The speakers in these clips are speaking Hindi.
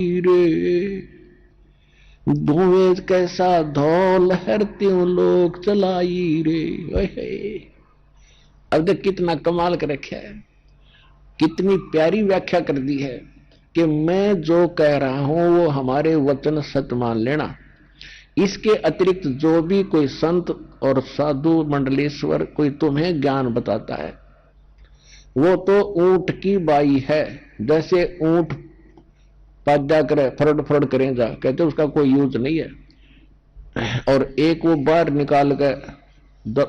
रे धुएं कैसा धौल हर त्यों लोग चलाई रे। ओहे अब देख कितना कमाल कर रखा है, कितनी प्यारी व्याख्या कर दी है कि मैं जो कह रहा हूं वो हमारे वचन सत्य मान लेना। इसके अतिरिक्त जो भी कोई संत और साधु मंडलेश्वर कोई तुम्हें ज्ञान बताता है वो तो ऊंट की बाई है। जैसे ऊंट पाजा करे फरड फरड करें जा, कहते उसका कोई यूज नहीं है। और एक वो बाहर निकाल कर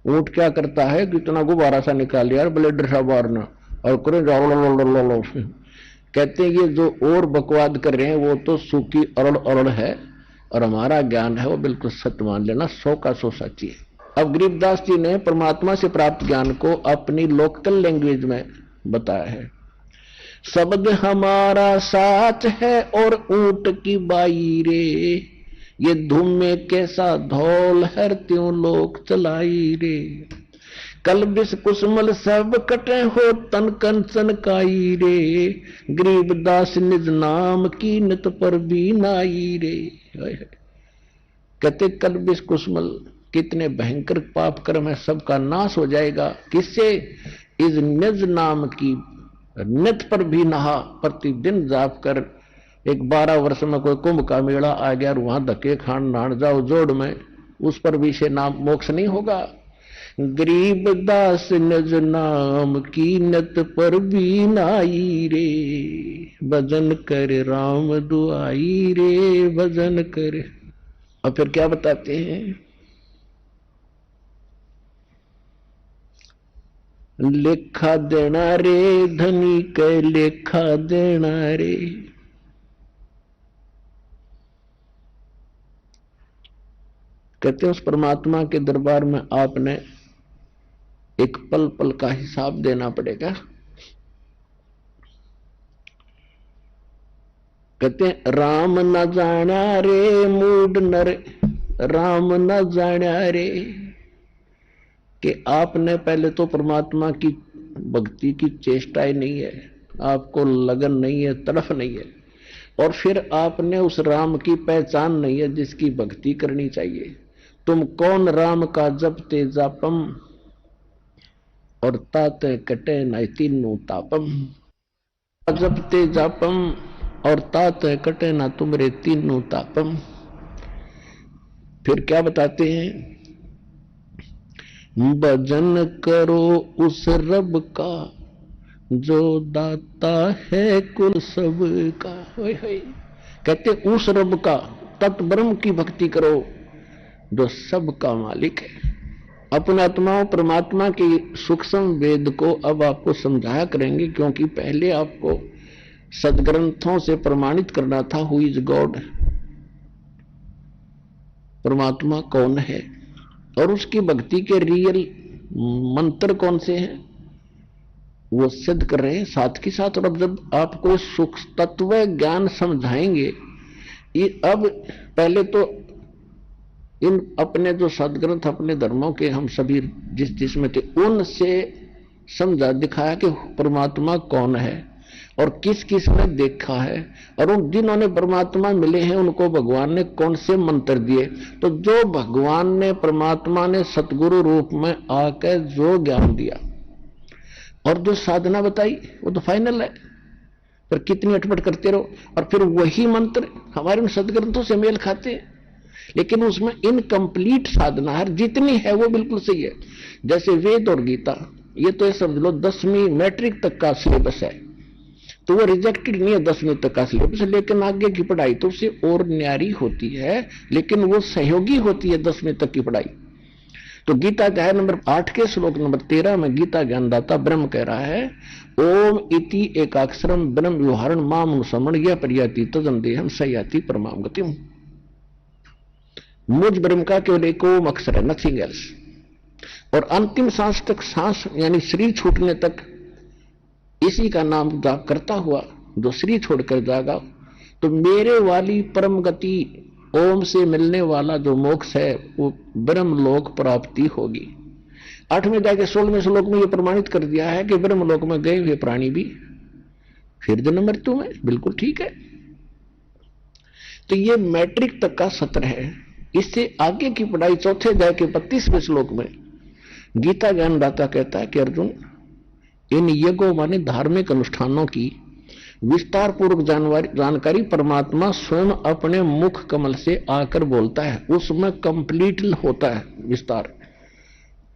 ऊंट क्या करता है कि इतना गुब्बारा सा निकाल लिया ब्लेडर सा बाहर ना और करें जाओ। कहते हैं ये जो और बकवाद कर रहे हैं वो तो सूखी अरड़ अरड़ है और हमारा ज्ञान है वो बिल्कुल सत्य मान लेना, 100 का 100 सच्ची है। अब गरीबदास जी ने परमात्मा से प्राप्त ज्ञान को अपनी लोकल लैंग्वेज में बताया है। शब्द हमारा साच है और ऊंट की बाई रे, ये धूम में कैसा धौल हर त्यों लोग चलाई रे। कल बिस कुसमल सब कटे हो तन कंचन काई रे, गरीबदास निज नाम की नित पर भी नाई रे। कहते कल बिस कुसमल कितने भयंकर पाप कर्म है सबका नाश हो जाएगा। किससे? इस निज नाम की नित पर भी नहा, प्रतिदिन जाप कर। एक 12 वर्ष में कोई कुंभ का मेला आ गया और वहां धक्के खान नान जाओ जोड़ में, उस पर भी से नाम मोक्ष नहीं होगा। गरीबदास निज नाम की नत पर भी नाई रे, भजन कर राम दुआई रे, भजन कर। और फिर क्या बताते हैं? लेखा देना रे धनी के लेखा देना रे। कहते हैं उस परमात्मा के दरबार में आपने एक पल पल का हिसाब देना पड़ेगा। कहते हैं राम न जाना रे मूड नर, राम न जाना रे। कि आपने पहले तो परमात्मा की भक्ति की चेष्टा ही नहीं है, आपको लगन नहीं है, तड़फ नहीं है, और फिर आपने उस राम की पहचान नहीं है जिसकी भक्ति करनी चाहिए। तुम कौन राम का जपते जापम और ताते कटे न तीनों तापम। जपते जापम और ताते कटे ना तुमरे तीनों तापम। फिर क्या बताते हैं? भजन करो उस रब का जो दाता है कुल सब का। कहते उस रब का, तत् ब्रह्म की भक्ति करो जो सबका मालिक है। अपने आत्माओं परमात्मा के सूक्ष्म वेद को अब आपको समझाया करेंगे, क्योंकि पहले आपको सदग्रंथों से प्रमाणित करना था हु इज गॉड, परमात्मा कौन है, और उसकी भक्ति के रियल मंत्र कौन से हैं वो सिद्ध कर रहे हैं साथ के साथ। और अब जब आपको सूक्ष्म तत्व ज्ञान समझाएंगे, ये अब पहले तो इन अपने जो सदग्रंथ अपने धर्मों के हम सभी जिस जिसमें थे उनसे समझा दिखाया कि परमात्मा कौन है और किस किस में देखा है, और उन जिन्होंने परमात्मा मिले हैं उनको भगवान ने कौन से मंत्र दिए। तो जो भगवान ने परमात्मा ने सतगुरु रूप में आकर जो ज्ञान दिया और जो साधना बताई वो तो फाइनल है। पर कितनी अटपट करते रहो, और फिर वही मंत्र हमारे उन सदग्रंथों से मेल खाते हैं, लेकिन उसमें इनकम्प्लीट साधना है। जितनी है वो बिल्कुल सही है। जैसे वेद और गीता, ये तो समझ लो 10वीं मैट्रिक तक का सिलेबस है, तो वो रिजेक्टेड नहीं है 10वीं तक का सिलेबस, लेकिन आगे की पढ़ाई तो उससे और न्यारी होती है, लेकिन वो सहयोगी होती है 10वीं तक की पढ़ाई। तो गीता अध्याय नंबर 8 के श्लोक नंबर 13 में गीता ज्ञानदाता ब्रह्म कह रहा है, ओम इति एकाक्षरम ब्रह्म व्यवहारण माम अनुसमण यह प्रयाति तदम देहम सयाति परमाम गतिम। मुझ ब्रह्म का केवल एक ओम अक्षर है, नथिंग एल्स। और अंतिम सांस तक, सांस यानी शरीर छूटने तक इसी का नाम जाप करता हुआ जो शरीर छोड़कर जाएगा तो मेरे वाली परम गति ओम से मिलने वाला जो मोक्ष है वो ब्रह्म लोक प्राप्ति होगी। 8वें अध्याय के 16वें श्लोक में यह प्रमाणित कर दिया है कि ब्रह्म लोक में गए हुए प्राणी भी फिर जन्म मृत्यु में, बिल्कुल ठीक है। तो ये मैट्रिक तक का सत्र है। इससे आगे की पढ़ाई चौथे अध्याय के 32वें श्लोक में गीता ज्ञानदाता कहता है कि अर्जुन, इन यज्ञों माने धार्मिक अनुष्ठानों की विस्तार पूर्वक जानकारी परमात्मा स्वयं अपने मुख कमल से आकर बोलता है, उसमें कंप्लीट होता है विस्तार,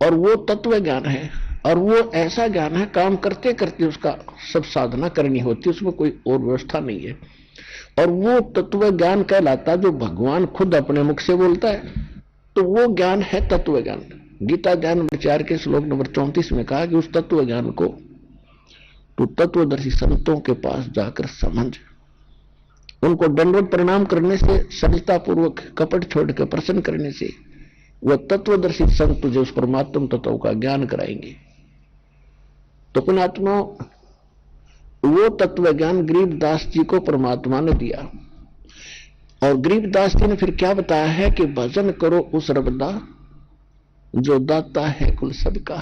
और वो तत्व ज्ञान है। और वो ऐसा ज्ञान है काम करते करते उसका सब साधना करनी होती है, उसमें कोई और व्यवस्था नहीं है। और वो तत्व ज्ञान कहलाता जो भगवान खुद अपने मुख से बोलता है, तो वो ज्ञान है तत्व ज्ञान। गीता ज्ञान नंबर 4 के श्लोक नंबर 34 में कहा कि उस तत्व ज्ञान को तो तत्वदर्शी संतों के पास जाकर समझ, उनको दंडवत प्रणाम करने से, सरलता पूर्वक कपट छोड़कर प्रसन्न करने से वह तत्वदर्शी संत तुझे उस परमात्म तत्व का ज्ञान कराएंगे। तो पुण्यात्मा, वो तत्व ज्ञान गरीबदास जी को परमात्मा ने दिया। और गरीबदास जी ने फिर क्या बताया है कि भजन करो उस रबदा जो दाता है कुल सबका।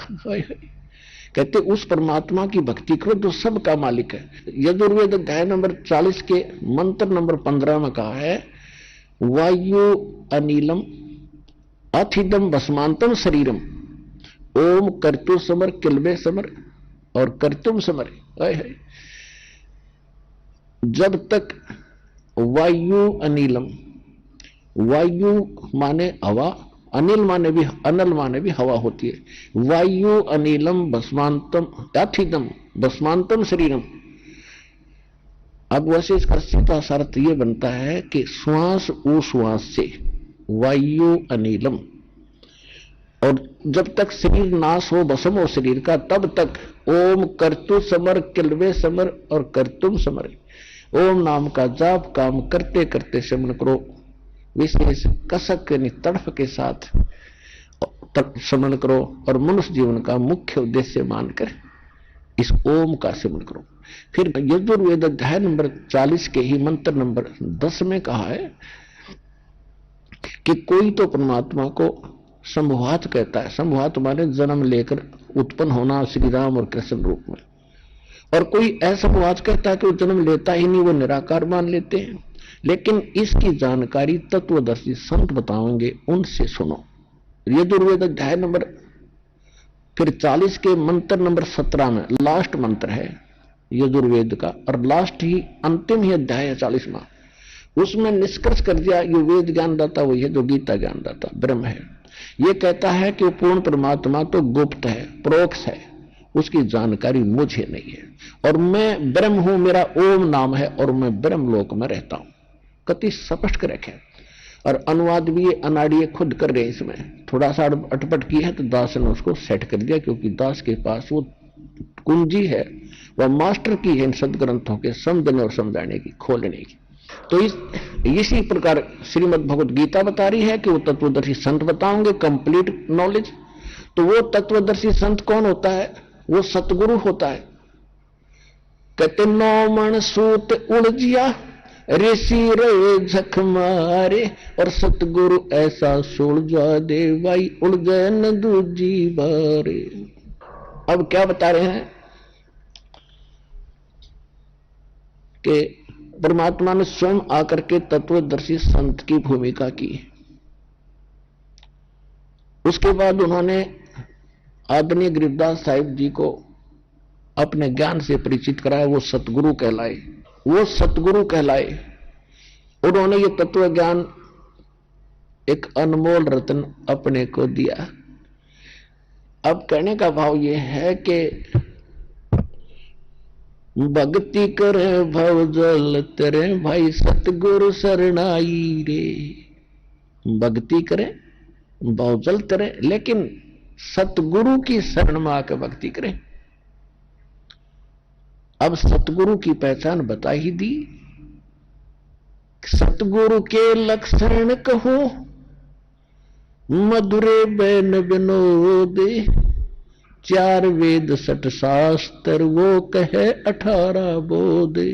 कहते उस परमात्मा की भक्ति करो जो सबका मालिक है। यजुर्वेद अध्याय नंबर 40 के मंत्र नंबर 15 में कहा है, वायु अनिलम अथिदम भस्मांतम शरीरम ओम कर्तु समर किलबे समर और कर्तुम समर। जब तक वायु अनिलम, वायु माने हवा, अनिल माने भी, अनल माने भी हवा होती है। वायु अनिलम भस्मांतम अथिदम भस्मांतम शरीरम। अब वैसे इसका सीधा अर्थ ये बनता है कि श्वास उश्वास से वायु अनिलम, और जब तक शरीर नाश हो, भस्म हो शरीर का, तब तक ओम कर्तु समर किलवे समर और कर्तुम समर। ओम नाम का जाप काम करते करते श्रवण करो, विशेष कसक यानी तड़फ के साथ श्रवण करो, और मनुष्य जीवन का मुख्य उद्देश्य मानकर इस ओम का श्रवण करो। फिर यजुर्वेद अध्याय नंबर 40 के ही मंत्र नंबर 10 में कहा है कि कोई तो परमात्मा को संभवात कहता है। संभवात माने जन्म लेकर उत्पन्न होना श्री राम और कृष्ण रूप में, और कोई असंभवात कहता है कि वो जन्म लेता ही नहीं, वो निराकार मान लेते हैं। लेकिन इसकी जानकारी तत्वदर्शी संत बताएंगे, उनसे सुनो। यजुर्वेद अध्याय नंबर फिर 40 के मंत्र नंबर 17 में लास्ट मंत्र है यजुर्वेद का, और लास्ट ही अंतिम ही अध्याय है 40वां। उसमें निष्कर्ष कर दिया ये वेद ज्ञानदाता वही है जो गीता ज्ञानदाता ब्रह्म है। ये कहता है कि पूर्ण परमात्मा तो गुप्त है, प्रोक्ष है, उसकी जानकारी मुझे नहीं है, और मैं ब्रह्म हूं, मेरा ओम नाम है, और मैं ब्रह्म लोक में रहता हूं। कति स्पष्ट कर रखे। और अनुवाद भी ये अनाड़िए खुद कर रहे, इसमें थोड़ा सा अटपट की है तो दास ने उसको सेट कर दिया, क्योंकि दास के पास वो कुंजी है, वह मास्टर की है इन सदग्रंथों के समझने और समझाने की, खोलने की। तो इसी प्रकार श्रीमद् भगवत गीता बता रही है कि वो तत्वदर्शी संत बताओगे कंप्लीट नॉलेज। तो वो तत्वदर्शी संत कौन होता है? वो सतगुरु होता है। कहते 9 मन सूत उलझिया ऋषि रे झक मारे, और सतगुरु ऐसा सुलझा दे भाई उलझे न दूजी बारे। अब क्या बता रहे हैं कि परमात्मा ने स्वयं आकर के तत्वदर्शी संत की भूमिका की। उसके बाद उन्होंने आदरणीय गरीबदास साहिब जी को अपने ज्ञान से परिचित कराया। वो सतगुरु कहलाए, वो सतगुरु कहलाए। उन्होंने ये तत्व ज्ञान एक अनमोल रत्न अपने को दिया। अब कहने का भाव ये है कि भक्ति करे भव जल तेरे भाई सतगुरु शरणाई रे। भक्ति करे भव जल तेरे, लेकिन सतगुरु की शरण में आकर भक्ति करें। अब सतगुरु की पहचान बता ही दी। सतगुरु के लक्षण कहो मधुरे बैन विनोदे, 4 वेद 6 शास्त्र वो कहे 18 बोधे।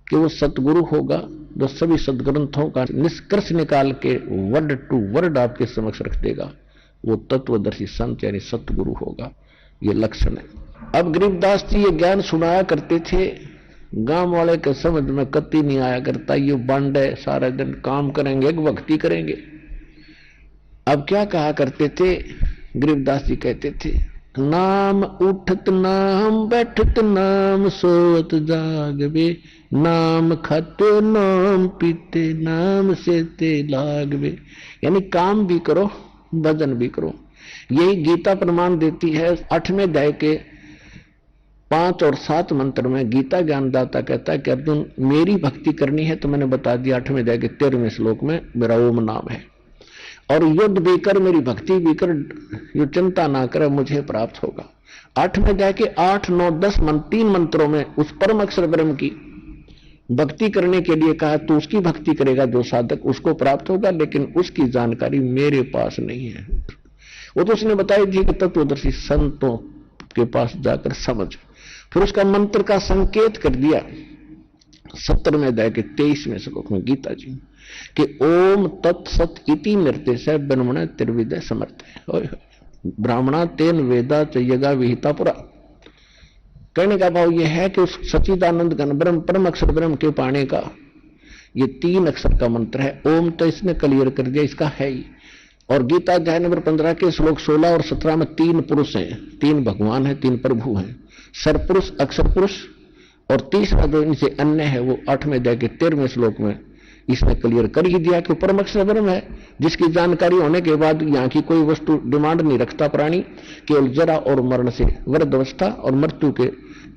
कि वो सतगुरु होगा जो सभी सदग्रंथों का निष्कर्ष निकाल के वर्ड टू वर्ड आपके समक्ष रख देगा। वो तत्वदर्शी संत यानी सतगुरु होगा। ये लक्षण है। अब गरीबदास जी ये ज्ञान सुनाया करते थे, गांव वाले के समझ में कति नहीं आया करता, ये बांडे सारा दिन काम करेंगे भक्ति करेंगे। अब क्या कहा करते थे, गरीबदास जी कहते थे, नाम उठत नाम बैठत नाम सोत जागवे, नाम खाते नाम पीते नाम सेते लागवे। यानी काम भी करो भजन भी करो। यही गीता प्रमाण देती है। 8वें अध्याय के 5 और 7 मंत्र में गीता ज्ञानदाता कहता है कि अर्जुन मेरी भक्ति करनी है तो मैंने बता दिया 8वें अध्याय के 13वें श्लोक में मेरा ओम नाम है, और युद्ध भी कर मेरी भक्ति भी कर, यो चिंता ना कर मुझे प्राप्त होगा। 8वें अध्याय के 8, 9, 10 3 मंत्रों में उस परम अक्षर ब्रह्म की भक्ति करने के लिए कहा, तो उसकी भक्ति करेगा जो साधक उसको प्राप्त होगा, लेकिन उसकी जानकारी मेरे पास नहीं है। वो तो उसने बताई थी कि तत्वदर्शी संतों के पास जाकर समझ। फिर उसका मंत्र का संकेत कर दिया 17वें अध्याय के 23वें श्लोक में गीता जी कि ओम तत्सत इति निर्देश ब्रह्मण त्रिविदय समर्थ है, ब्राह्मणा तेन वेदा चयगा विहिता पुरा। कहने का भाव यह है कि उस सच्चिदानंद घन ब्रह्म परम अक्षर ब्रह्म के पाने का ये 3 अक्षर का मंत्र है। ओम तो इसने क्लियर कर दिया, इसका है ही। और गीता अध्याय नंबर 15 के श्लोक 16 और 17 में 3 पुरुष हैं, 3 भगवान हैं, 3 प्रभु हैं, सरपुरुष अक्षर पुरुष, और तीसरा जो इनसे अन्य है वो 8वें अध्याय के 13वें श्लोक में इसने क्लियर कर ही दिया कि परम अक्षर ब्रह्म है, जिसकी जानकारी होने के बाद यहाँ की कोई वस्तु डिमांड नहीं रखता प्राणी, केवल जरा और मरण से वृद्धावस्था और मृत्यु के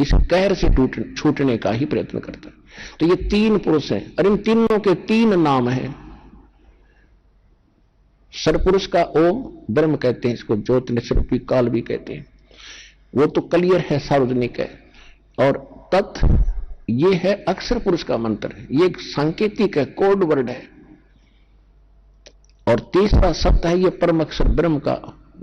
इस कहर से छूटने का ही प्रयत्न करता है। तो ये 3 पुरुष हैं और इन तीनों के 3 नाम हैं। सरपुरुष का ओम ब्रह्म कहते हैं, इसको ज्योति निस्वरूपी काल भी कहते हैं, वो तो क्लियर है, सार्वजनिक है। और तत् ये है अक्षर पुरुष का मंत्र है, ये एक सांकेतिक है, कोड वर्ड है। और तीसरा सत्य है, ये परम अक्षर ब्रह्म का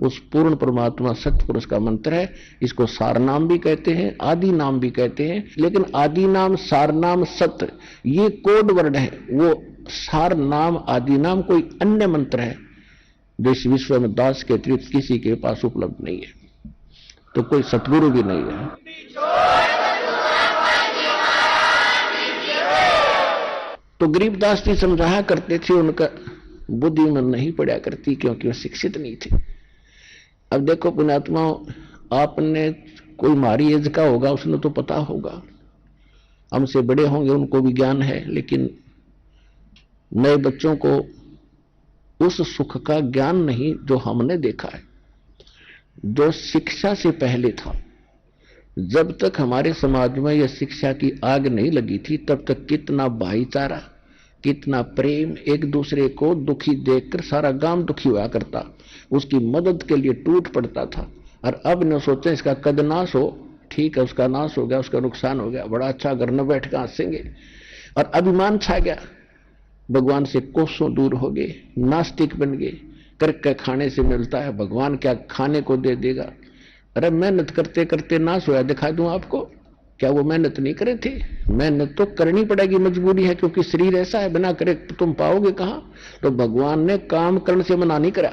उस पूर्ण परमात्मा सत्य पुरुष का मंत्र है। इसको सार नाम भी कहते हैं, आदि नाम भी कहते हैं, लेकिन आदि नाम सार नाम सत्य ये कोड वर्ड है। वो सार नाम आदि नाम कोई अन्य मंत्र है जो इस विश्व में दास के अतिरिक्त किसी के पास उपलब्ध नहीं है, तो कोई सतगुरु भी नहीं है। तो गरीबदास जी समझाया करते थे, उनका बुद्धि में नहीं पड़ा करती क्योंकि वो शिक्षित नहीं थे। अब देखो पुण्यात्मा, आपने कोई हमारी एज का होगा, उसने तो पता होगा, हमसे बड़े होंगे उनको भी ज्ञान है, लेकिन नए बच्चों को उस सुख का ज्ञान नहीं जो हमने देखा है, जो शिक्षा से पहले था। जब तक हमारे समाज में यह शिक्षा की आग नहीं लगी थी, तब तक कितना भाईचारा, कितना प्रेम, एक दूसरे को दुखी देखकर सारा गांव दुखी हुआ करता, उसकी मदद के लिए टूट पड़ता था। और अब न सोचे इसका कद नाश हो, ठीक है उसका नाश हो गया, उसका नुकसान हो गया, बड़ा अच्छा घर न बैठ कर हंसेंगे। और अभिमान छा गया, भगवान से कोसों दूर हो गए, नास्तिक बन गए, करके खाने से मिलता है, भगवान क्या खाने को दे देगा। अरे मेहनत करते करते नाश होया, दिखा दूं आपको, क्या वो मेहनत नहीं करे थे? मेहनत तो करनी पड़ेगी, मजबूरी है, क्योंकि शरीर ऐसा है, बिना करे तुम पाओगे कहां। तो भगवान ने काम करने से मना नहीं करा,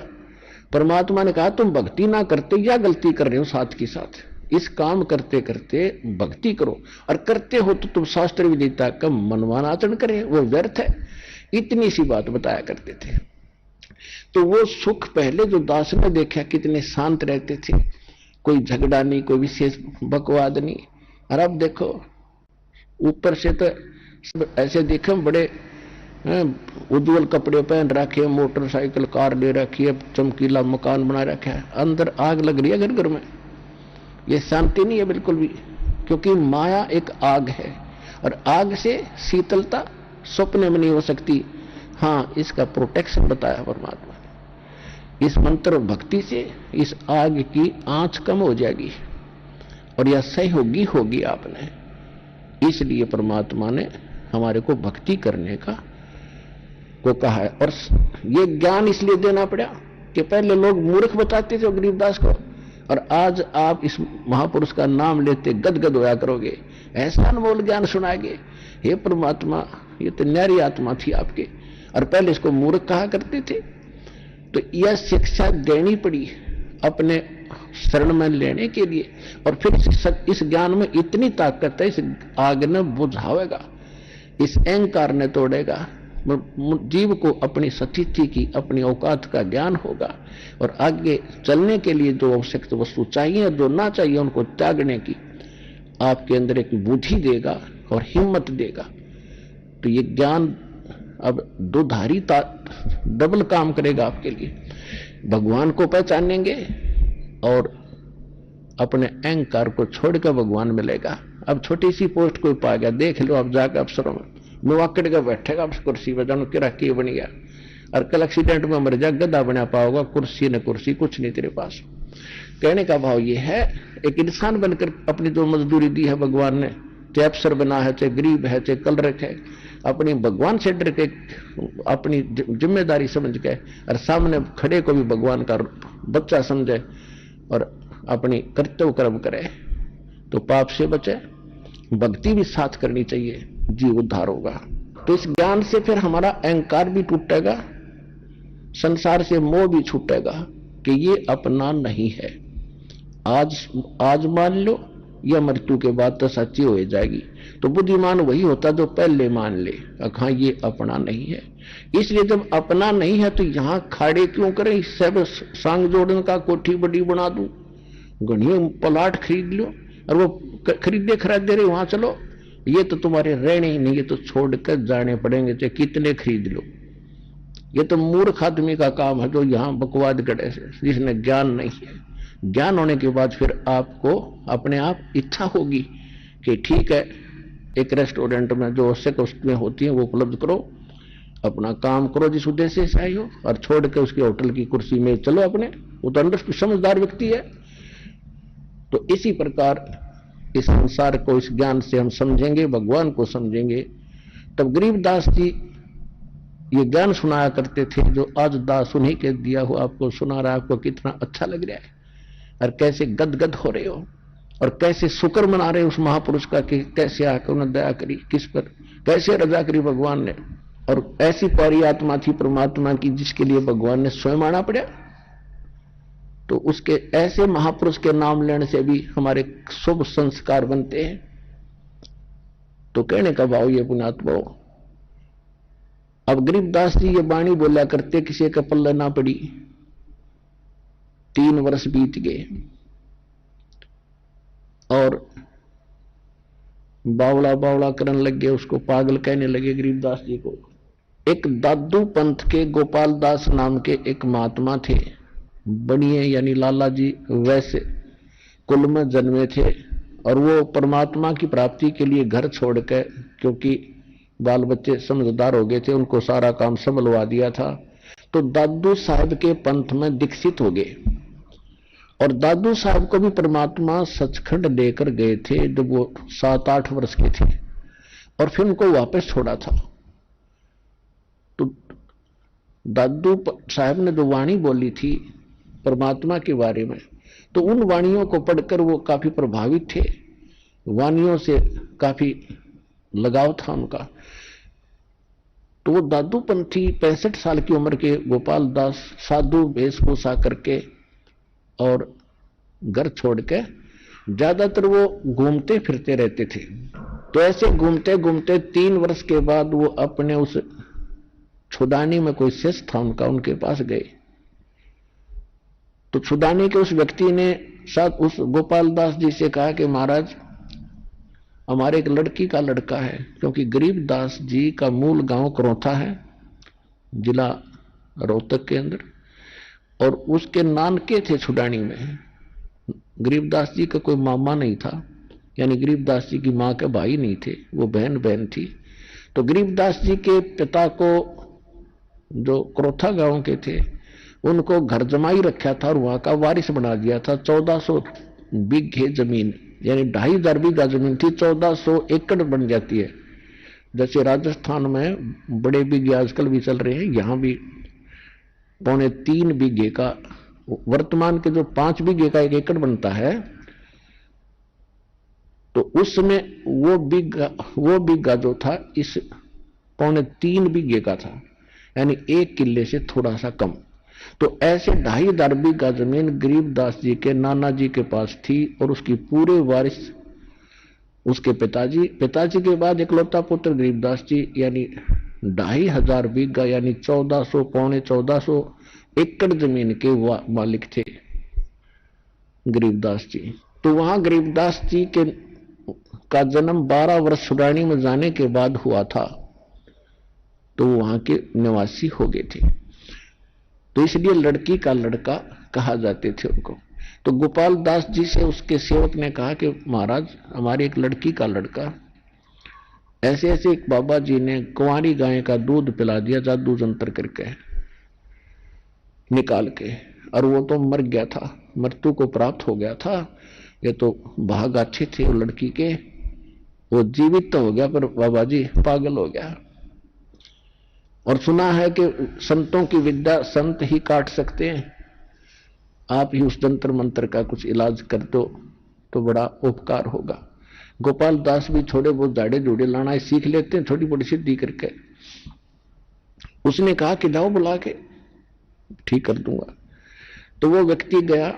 परमात्मा ने कहा तुम भक्ति ना करते या गलती कर रहे हो, साथ के साथ इस काम करते करते भक्ति करो, और करते हो तो तुम शास्त्र विदिता का मनवान आचरण करे, वो व्यर्थ है। इतनी सी बात बताया करते थे। तो वो सुख पहले जो दास ने देखा, कितने शांत रहते थे, कोई झगड़ा नहीं, कोई विशेष बकवाद नहीं। और अब देखो ऊपर से तो ऐसे देखे बड़े उज्जवल कपड़े पहन रखे, मोटरसाइकिल कार ले रखी है, चमकीला मकान बना रखा है, अंदर आग लग रही है घर घर में। ये शांति नहीं है बिल्कुल भी, क्योंकि माया एक आग है, और आग से शीतलता स्वप्न में नहीं हो सकती। हाँ, इसका प्रोटेक्शन बताया परमात्मा ने। इस मंत्र भक्ति से इस आग की आंच कम हो जाएगी, और यह सही होगी आपने। इसलिए परमात्मा ने हमारे को भक्ति करने का को कहा है। और ये ज्ञान इसलिए देना पड़ा कि पहले लोग मूर्ख बताते थे गरीबदास को, और आज आप इस महापुरुष का नाम लेते गदगद होया करोगे, ऐसा अनमोल ज्ञान सुनाएंगे। हे परमात्मा, ये तो न्यारी आत्मा थी आपके, और पहले इसको मूर्ख कहा करते थे। तो यह शिक्षा देनी पड़ी अपने शरण में लेने के लिए। और फिर इस ज्ञान में इतनी ताकत है, इस आग ने बुझावेगा, इस अहंकार ने तोड़ेगा। जीव को अपनी स्थिति की, अपनी औकात का ज्ञान होगा और आगे चलने के लिए जो आवश्यक वस्तु चाहिए और जो ना चाहिए उनको त्यागने की आपके अंदर एक बुद्धि देगा और हिम्मत देगा। तो ये ज्ञान अब दोधारी डबल काम करेगा आपके लिए। भगवान को पहचानेंगे और अपने अहंकार को छोड़कर भगवान मिलेगा। अब छोटी सी पोस्ट कोई पा गया, देख लो अब जाकर अफसरों में मुवाकड़ के बैठेगा कुर्सी पर, जानो किरा की बन गया, और कल एक्सीडेंट में मर जा, गधा बना पाओगा, कुर्सी न कुर्सी कुछ नहीं तेरे पास। कहने का भाव ये है, एक इंसान बनकर अपनी जो मजदूरी दी है भगवान ने, चाहे अफसर बना है, चाहे गरीब है, चाहे कलरक है, अपनी भगवान से डर के, अपनी जिम्मेदारी समझ के, और सामने खड़े को भी भगवान का बच्चा समझे और अपनी कर्तव्य कर्म करे तो पाप से बचे। भक्ति भी साथ करनी चाहिए, जीव उद्धार होगा। तो इस ज्ञान से फिर हमारा अहंकार भी टूटेगा, संसार से मोह भी छूटेगा कि ये अपना नहीं है। आज मान लो, यह मृत्यु के बाद तो सच्ची हो जाएगी। तो बुद्धिमान वही होता जो पहले मान ले हाँ ये अपना नहीं है। इसलिए जब अपना नहीं है तो यहां खाड़े क्यों करें, सब सांग जोड़न का कोठी बड़ी बना दूं, घनियों प्लाट खरीद लो, और वो खरीदे रहे वहां चलो, ये तो तुम्हारे रहने ही नहीं, ये तो छोड़कर जाने पड़ेंगे, चाहे कितने खरीद लो। ये तो मूर्ख आदमी का काम है जो यहां बकवाद गड़े से, जिसने ज्ञान नहीं है। ज्ञान होने के बाद फिर आपको अपने आप इच्छा होगी कि ठीक है, एक रेस्टोरेंट में जो आवश्यक वस्तुएं होती हैं वो उपलब्ध करो, अपना काम करो जिस उद्देश्य से आई हो, और छोड़ के उसके होटल की कुर्सी में चलो अपने। वो तो अंदर समझदार व्यक्ति है। तो इसी प्रकार इस संसार को इस ज्ञान से हम समझेंगे, भगवान को समझेंगे। तब गरीबदास जी ये ज्ञान सुनाया करते थे जो आज दास उन्हीं के दिया हुआ आपको सुना रहा है। आपको कितना अच्छा लग रहा है और कैसे गदगद हो रहे हो और कैसे शुक्र मना रहे हो उस महापुरुष का कि कैसे आकर उन्होंने दया करी, किस पर कैसे रजा करी भगवान ने। और ऐसी प्यारी आत्मा थी परमात्मा की जिसके लिए भगवान ने स्वयं आना पड़ा। तो उसके ऐसे महापुरुष के नाम लेने से भी हमारे शुभ संस्कार बनते हैं। तो कहने का भाव ये पुण्यात्मा, अब गरीबदास जी ये बाणी बोला करते, किसी का पल्ला ना पड़ी। 3 वर्ष बीत गए और बावला बावला करने लग गए, उसको पागल कहने लगे गरीबदास जी को। एक दादू पंथ के गोपाल दास नाम के एक महात्मा थे, बनिए यानी लाला जी वैसे कुल में जन्मे थे, और वो परमात्मा की प्राप्ति के लिए घर छोड़कर, क्योंकि बाल बच्चे समझदार हो गए थे, उनको सारा काम संभलवा दिया था, तो दादू साहब के पंथ में दीक्षित हो गए। और दादू साहब को भी परमात्मा सचखंड लेकर गए थे जब वो 7-8 वर्ष के थे, और फिर उनको वापस छोड़ा था। तो दादू साहब ने जो वाणी बोली थी परमात्मा के बारे में, तो उन वाणियों को पढ़कर वो काफी प्रभावित थे, वाणियों से काफी लगाव था उनका। तो वो दादू पंथी 65 साल की उम्र के गोपाल दास साधु वेशभूषा करके और घर छोड़ के ज्यादातर वो घूमते फिरते रहते थे। तो ऐसे घूमते घूमते 3 वर्ष के बाद वो अपने उस छुदानी में कोई शिष्य था उनका, उनके पास गए। तो छुदानी के उस व्यक्ति ने साथ उस गोपाल दास जी से कहा कि महाराज हमारे एक लड़की का लड़का है, क्योंकि गरीबदास जी का मूल गांव करौथा है, जिला रोहतक के अंदर, और उसके नानके थे छुडानी में। गरीबदास जी का कोई मामा नहीं था, यानी गरीबदास जी की मां के भाई नहीं थे, वो बहन थी। तो गरीबदास जी के पिता को जो करौथा गांव के थे उनको घर जमाई रखा था और वहां का वारिस बना दिया था। 1400 बीघे जमीन, यानी 2500 बीघा जमीन थी, 1400 एकड़ बन जाती है। जैसे राजस्थान में बड़े बीघे आजकल भी चल रहे हैं, यहां भी 3.25 बीघे का, वर्तमान के जो 5 बीघे का 1 एकड़ बनता है, तो उसमें वो बीघा जो था इस 3.25 बीघे का था, यानी 1 किले से थोड़ा सा कम। तो ऐसे 2,500 बीघा जमीन गरीबदास जी के नाना जी के पास थी और उसकी पूरे वारिस उसके पिताजी के बाद इकलौता पुत्र गरीबदास जी, यानी 2,500 बीघा यानी 1400 पौने 1400 एकड़ जमीन के मालिक थे गरीबदास जी। तो वहां गरीबदास जी के का जन्म 12 वर्ष सुडानी में जाने के बाद हुआ था, तो वहां के निवासी हो गए थे, तो इसलिए लड़की का लड़का कहा जाते थे उनको। तो गोपाल दास जी से उसके सेवक ने कहा कि महाराज हमारी एक लड़की का लड़का, ऐसे ऐसे एक बाबा जी ने कुंवारी गाय का दूध पिला दिया जादू जंतर करके निकाल के, और वो तो मर गया था, मृत्यु को प्राप्त हो गया था। ये तो भाग अच्छे थे वो लड़की के, वो जीवित तो हो गया पर बाबा जी पागल हो गया। और सुना है कि संतों की विद्या संत ही काट सकते हैं, आप ही उस जंतर मंत्र का कुछ इलाज कर दो तो बड़ा उपकार होगा। गोपाल दास भी थोड़े बहुत झाड़े झूड़े लाना सीख लेते हैं थोड़ी बड़ी सिद्धि करके। उसने कहा कि जाओ बुला के ठीक कर दूंगा। तो वो व्यक्ति गया,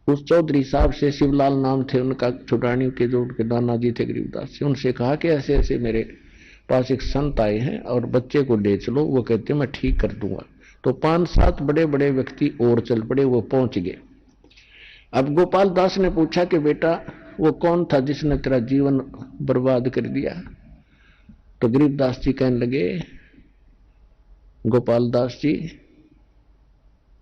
उस चौधरी साहब से, शिवलाल नाम थे उनका, छुटानी के जो उनके नाना जी थे गरीबदास से, उनसे कहा कि ऐसे ऐसे मेरे पास एक संत आए हैं और बच्चे को ले चलो। वो कहते मैं ठीक कर दूंगा। तो 5-7 बड़े बड़े व्यक्ति और चल पड़े, वो पहुंच गए। अब गोपाल दास ने पूछा कि बेटा वो कौन था जिसने तेरा जीवन बर्बाद कर दिया? तो गरीबदास जी कहने लगे, गोपाल दास जी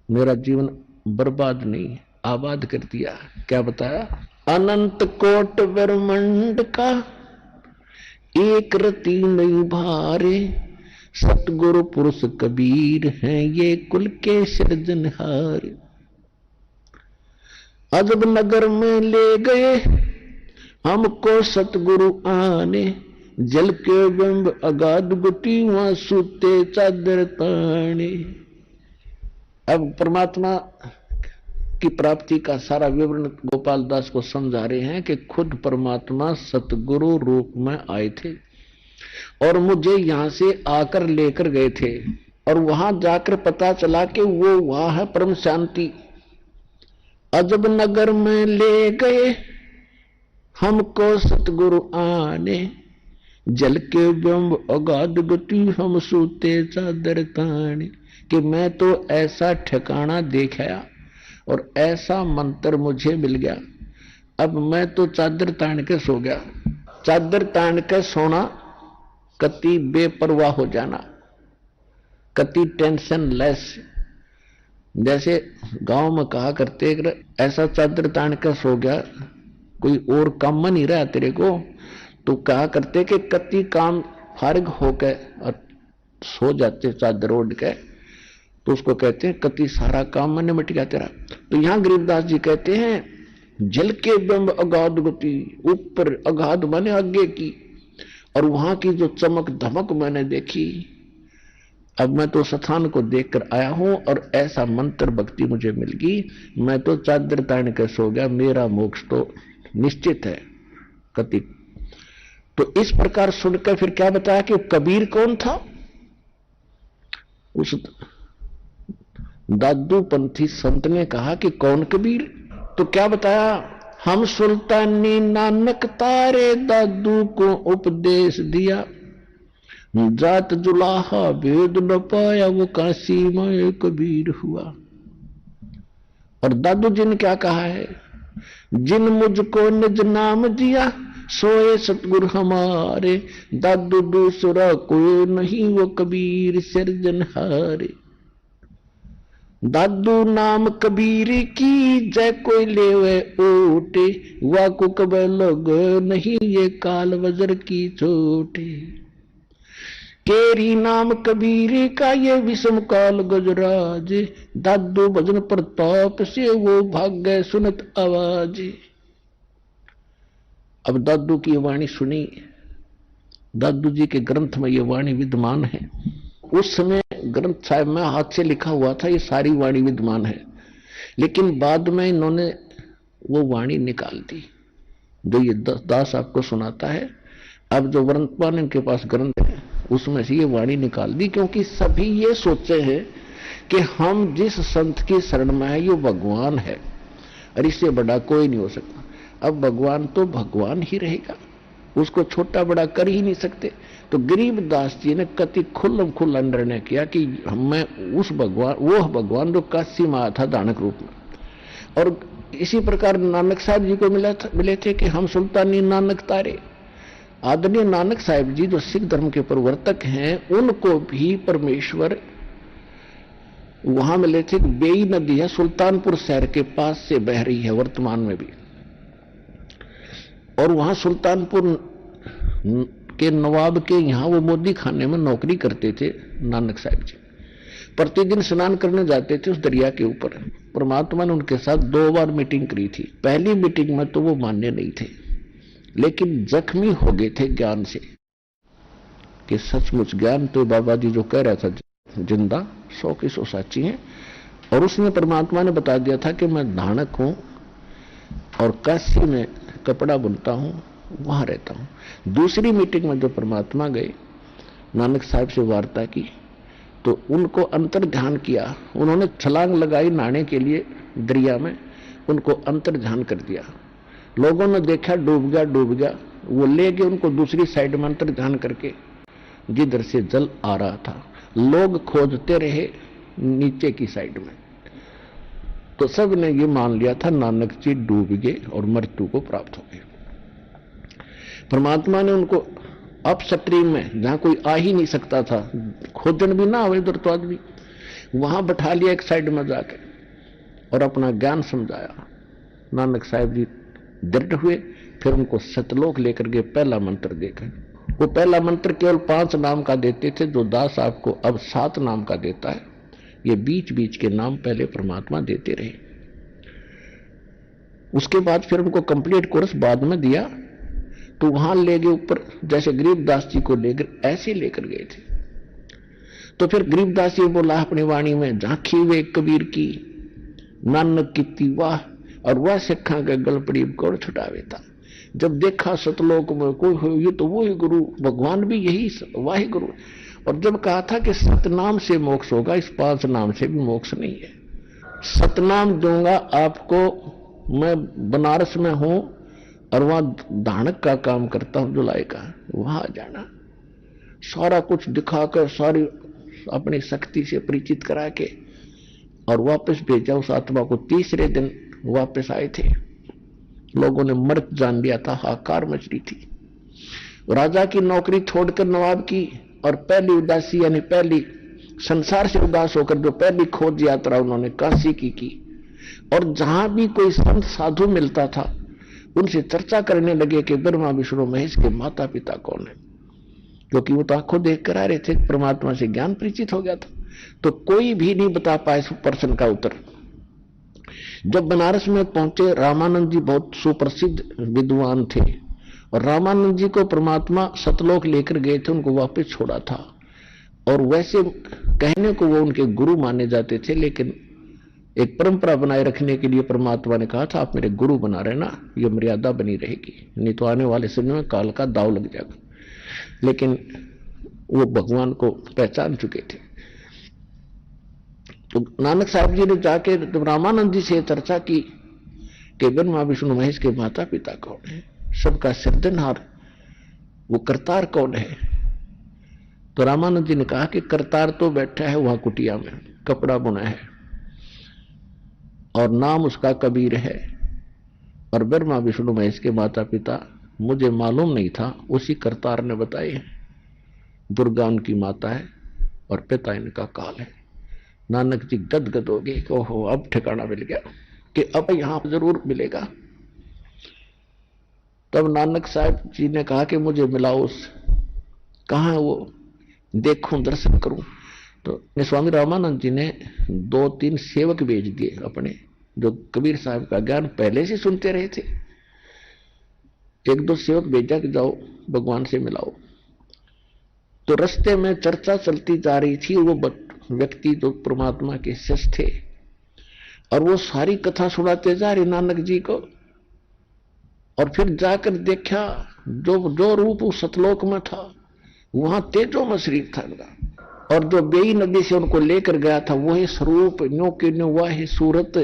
मेरा जीवन बर्बाद नहीं आबाद कर दिया। क्या बताया? अनंत कोट ब्रह्मांड का एक रति नहीं भारे, सतगुरु पुरुष कबीर हैं ये कुल के सृजनहार। अजब नगर में ले गए हमको सतगुरु आने, जल के बिंब अगाध गुटी वहां सूते चादर ताने। अब परमात्मा की प्राप्ति का सारा विवरण गोपाल दास को समझा रहे हैं कि खुद परमात्मा सतगुरु रूप में आए थे और मुझे यहां से आकर लेकर गए थे, और वहां जाकर पता चला कि वो वहां है परम शांति। अजब नगर में ले गए हमको सतगुरु आने, जल के बिंब अगाध गति हम सूते चादर ताने। कि मैं तो ऐसा ठिकाना देखा और ऐसा मंत्र मुझे मिल गया, अब मैं तो चादर तान के सो गया। चादर तान के सोना, कति बेपरवाह हो जाना, कति टेंशन लेस। जैसे गांव में कहा करते ऐसा चादर तान के सो गया, कोई और काम नहीं रहा तेरे को, तो कहा करते कि कति काम फारिग होके और सो जाते चादर ओढ़ के, तो उसको कहते हैं कति सारा काम मन मिट गया तेरा। तो यहां गरीबदास जी कहते हैं जल के बिंब अगाध गति, ऊपर अगाध माने आगे की, और वहां की जो चमक धमक मैंने देखी, अब मैं तो स्थान को देखकर आया हूं और ऐसा मंत्र भक्ति मुझे मिल गई, मैं तो चादर तान के सो गया, मेरा मोक्ष तो निश्चित है कति। तो इस प्रकार सुनकर फिर क्या बताया कि कबीर कौन था? उस दादू पंथी संत ने कहा कि कौन कबीर? तो क्या बताया? हम सुल्तानी नानक तारे दादू को उपदेश दिया, जात जुलाहा भेद न पाया वो काशी में कबीर हुआ। और दादू जी ने क्या कहा है? जिन मुझको निज नाम दिया सोए सतगुरु हमारे, दादू दूसरा कोई नहीं वो कबीर सिरजनहारे। दादू नाम कबीर की जय कोई लेवे ओटे, वाकु कबे लोग नहीं ये काल वजर की चोटे। केरी नाम कबीर का ये विषम काल गजराज, दादू भजन प्रताप से वो भाग्य सुनत आवाज। अब दादू की वाणी सुनी, दादू जी के ग्रंथ में ये वाणी विद्यमान है। उस समय ग्रंथ साहिब में हाथ से लिखा हुआ था, ये सारी वाणी विद्यमान है, लेकिन बाद में इन्होंने वो वाणी निकाल दी जो ये दास आपको सुनाता है। अब जो वर्तमान इनके पास ग्रंथ है उसमें से ये वाणी निकाल दी, क्योंकि सभी ये सोचे हैं कि हम जिस संत की शरण में है, ये भगवान है और इससे बड़ा कोई नहीं हो सकता। अब भगवान तो भगवान ही रहेगा, उसको छोटा बड़ा कर ही नहीं सकते। तो गरीबदास जी ने कति खुल्लम खुल्ला निर्णय किया कि मैं उस भगवान, वो भगवान जो काशी में आया था दानक रूप में। और इसी प्रकार नानक साहब जी को मिले थे कि हम सुल्तानी नानक तारे। आदरणीय नानक साहब जी जो सिख धर्म के प्रवर्तक हैं, उनको भी परमेश्वर वहां मिले थे। बेई नदी है, सुल्तानपुर शहर के पास से बह रही है वर्तमान में भी। और वहां सुल्तानपुर के नवाब के यहां वो मोदी खाने में नौकरी करते थे नानक साहब जी। प्रतिदिन स्नान करने जाते थे उस दरिया के ऊपर। परमात्मा ने उनके साथ 2 बार मीटिंग करी थी। पहली मीटिंग में तो वो मान्य नहीं थे, लेकिन जख्मी हो गए थे ज्ञान से कि सचमुच ज्ञान तो बाबा जी जो कह रहा था जिंदा 100 की 100 साची है। और उसमें परमात्मा ने बता दिया था कि मैं धानक हूं और काशी में कपड़ा बुनता हूं, वहां रहता हूं। दूसरी मीटिंग में जो परमात्मा गए, नानक साहब से वार्ता की, तो उनको अंतर ध्यान किया। उन्होंने छलांग लगाई नहाने के लिए दरिया में, उनको अंतर ध्यान कर दिया। लोगों ने देखा डूब गया डूब गया, वो ले गए उनको दूसरी साइड में अंतर ध्यान करके जिधर से जल आ रहा था। लोग खोजते रहे नीचे की साइड में, तो सब ने ये मान लिया था नानक जी डूब गए और मृत्यु को प्राप्त हो गए। परमात्मा ने उनको अपस्ट्रीम में, जहां कोई आ ही नहीं सकता था, खोजन भी ना आवे उधर तो आदमी, वहां बैठा लिया एक साइड में जाके और अपना ज्ञान समझाया। नानक साहब जी दृढ़ हुए। फिर उनको सतलोक लेकर के पहला मंत्र देकर, वो पहला मंत्र केवल 5 नाम का देते थे, जो दास आपको अब 7 नाम का देता है। ये बीच बीच के नाम पहले परमात्मा देते रहे। उसके बाद फिर उनको कंप्लीट कोर्स बाद में दिया, तो वहां ले गए ऊपर, जैसे गरीबदास जी को लेकर ऐसे लेकर गए थे। तो फिर गरीबदास जी बोला अपनी वाणी में, झांकी वे कबीर की नानक की वाह, और वह सिखा के गलपड़ी गौड़ छुटावे था। जब देखा सतलोक में कोई हो, ये तो वो ही गुरु, भगवान भी यही वाही गुरु। और जब कहा था कि सतनाम से मोक्ष होगा, इस 5 नाम से भी मोक्ष नहीं है। सतनाम दूंगा आपको, मैं बनारस में हूं और वहां धानक का काम करता हूं, जुलाई का, वहां जाना, सारा कुछ दिखाकर, सारी अपनी शक्ति से परिचित करा के और वापस भेजा उस आत्मा को। तीसरे दिन वापस आए थे, लोगों ने मृत जान लिया था, हाहाकार मच रही थी। राजा की नौकरी छोड़कर नवाब की, और पहली उदासी यानी पहली संसार से उदास होकर जो पहली खोज यात्रा उन्होंने काशी की। और जहां भी कोई संत साधु मिलता था, उनसे चर्चा करने लगे कि ब्रह्मा विष्णु महेश के माता पिता कौन है, क्योंकि वो तो आंखों देख कर आ रहे थे, परमात्मा से ज्ञान परिचित हो गया था। तो कोई भी नहीं बता पाए इस प्रश्न का उत्तर। जब बनारस में पहुंचे, रामानंद जी बहुत सुप्रसिद्ध विद्वान थे, और रामानंद जी को परमात्मा सतलोक लेकर गए थे, उनको वापस छोड़ा था। और वैसे कहने को वो उनके गुरु माने जाते थे, लेकिन एक परंपरा बनाए रखने के लिए परमात्मा ने कहा था आप मेरे गुरु बना रहना, ये मर्यादा बनी रहेगी, नहीं तो आने वाले समय में काल का दाव लग जाएगा। लेकिन वो भगवान को पहचान चुके थे। तो नानक साहब जी ने जाके रामानंद जी से चर्चा की कि ब्रह्मा विष्णु महेश के माता पिता कौन है, सबका सिरजनहार वो करतार कौन है। तो रामानंद जी ने कहा कि करतार तो बैठा है वहां कुटिया में, कपड़ा बुना है, और नाम उसका कबीर है। और ब्रह्मा विष्णु महेश के माता पिता मुझे मालूम नहीं था, उसी करतार ने बताए। दुर्गा उनकी माता है और पिता इनका काल है। नानक जी गदगद हो गए, ओहो अब ठिकाना मिल गया कि अब यहां जरूर मिलेगा। तब नानक साहब जी ने कहा कि मुझे मिलाओ उस, कहां है वो, देखूं दर्शन करूं। तो स्वामी रामानंद जी ने 2-3 सेवक भेज दिए अपने, जो कबीर साहब का ज्ञान पहले से सुनते रहे थे। 1-2 सेवक भेजा कि जाओ भगवान से मिलाओ। तो रास्ते में चर्चा चलती जा रही थी, वो व्यक्ति जो परमात्मा के शिष्य थे, और वो सारी कथा सुनाते जा रहे नानक जी को। और फिर जाकर देखा जो रूप उस सतलोक में था, वहां तेजो में शरीर था उनका। और जो बेई नदी से उनको लेकर गया था वही स्वरूप न्यो के न्यो वही सूरत।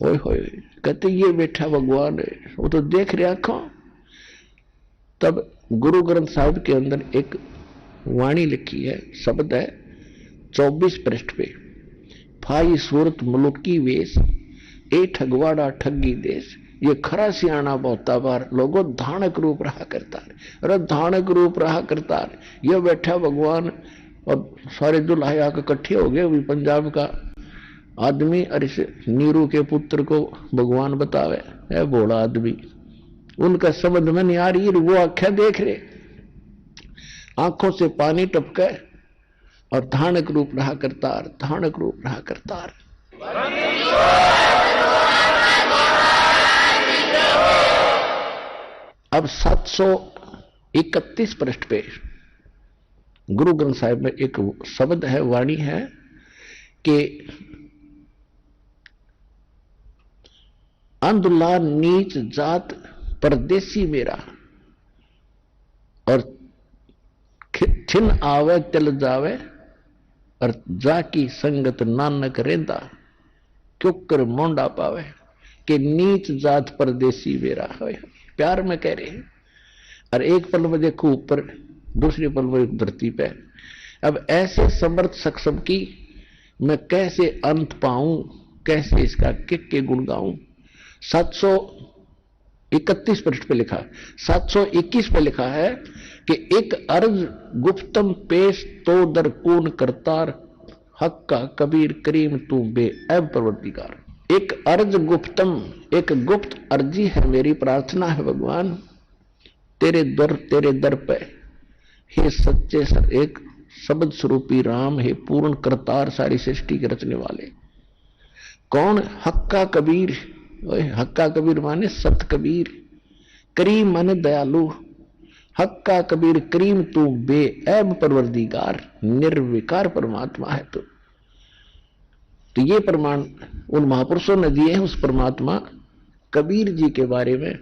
ओए होए, कहते ये बैठा भगवान है, वो तो देख रहे आंखों। तब गुरु ग्रंथ साहिब के अंदर एक वाणी लिखी है, शब्द है 24 पृष्ठ पे, फाई सूरत मुलुकी वेश, ए ठगवाड़ा ठगी देश, ये खरा सियाणा बहुता बार लोगों धानक रूप रहा करता है। अरे धानक रूप रहा करता है, ये बैठा भगवान। और सारे दुल्हा आकर इकट्ठे हो गए, भी पंजाब का आदमी और इस नीरू के पुत्र को भगवान बतावे है भोला आदमी। उनका शब्द में नहीं आ रही, वो आंखें देख रहे, आंखों से पानी टपके और धानक रूप रहा करतार, धानक रूप रहा करतार। अब 731 पृष्ठ पे गुरु ग्रंथ साहिब में एक शब्द है, वाणी है कि अंधुला नीच जात परदेसी मेरा, और छिन आवे चल जावे, और जाकी संगत नानक रेंदा, क्यों कर मोंडा पावे। कि नीच जात परदेसी मेरा, प्यार में कह रहे हैं। और एक पल में देखो ऊपर, दूसरे पल में धरती पे। अब ऐसे समर्थ सक्षम की मैं कैसे अंत पाऊं, कैसे इसका के गुण गाऊं। 731 पृष्ठ पे लिखा, 721 पे लिखा है कि एक अर्ज गुप्तम पेश तो दर कून करतार, हक का कबीर करीम तू बेऐब परवरदिगार। एक अर्ज गुप्तम, एक गुप्त अर्जी है, मेरी प्रार्थना है भगवान तेरे दर पे, हे सच्चे सर एक शब्द स्वरूपी राम, हे पूर्ण करतार सारी सृष्टि के रचने वाले। कौन? हक्का कबीर। हक्का कबीर माने सत कबीर, करीम माने दयालु। हक्का कबीर करीम तू बेऐब परवरदिगार, निर्विकार परमात्मा है तू। तो ये प्रमाण उन महापुरुषों ने दिए हैं उस परमात्मा कबीर जी के बारे में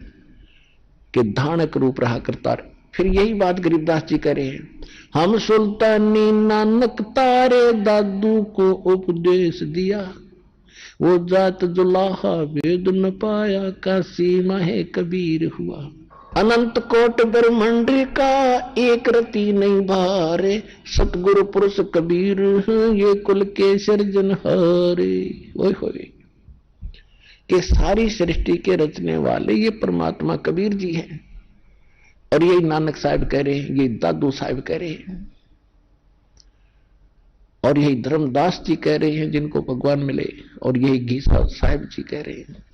कि धानक रूप रहा करतार। फिर यही बात गरीबदास जी कह रहे हैं, हम सुल्तानी नानक तारे दादू को उपदेश दिया, वो जात जुलाहा वेद न पाया, काशी माहे कबीर हुआ। अनंत कोट ब्रह्मांड का एक रति नहीं भारे, सतगुरु पुरुष कबीर ये कुल के सृजनहारे। ओए होए, कि सारी सृष्टि के रचने वाले ये परमात्मा कबीर जी हैं। और यही नानक साहिब कह रहे हैं, यही दादू साहिब कह रहे हैं, और यही धर्मदास जी कह रहे हैं जिनको भगवान मिले, और यही घीसा साहिब जी कह रहे हैं,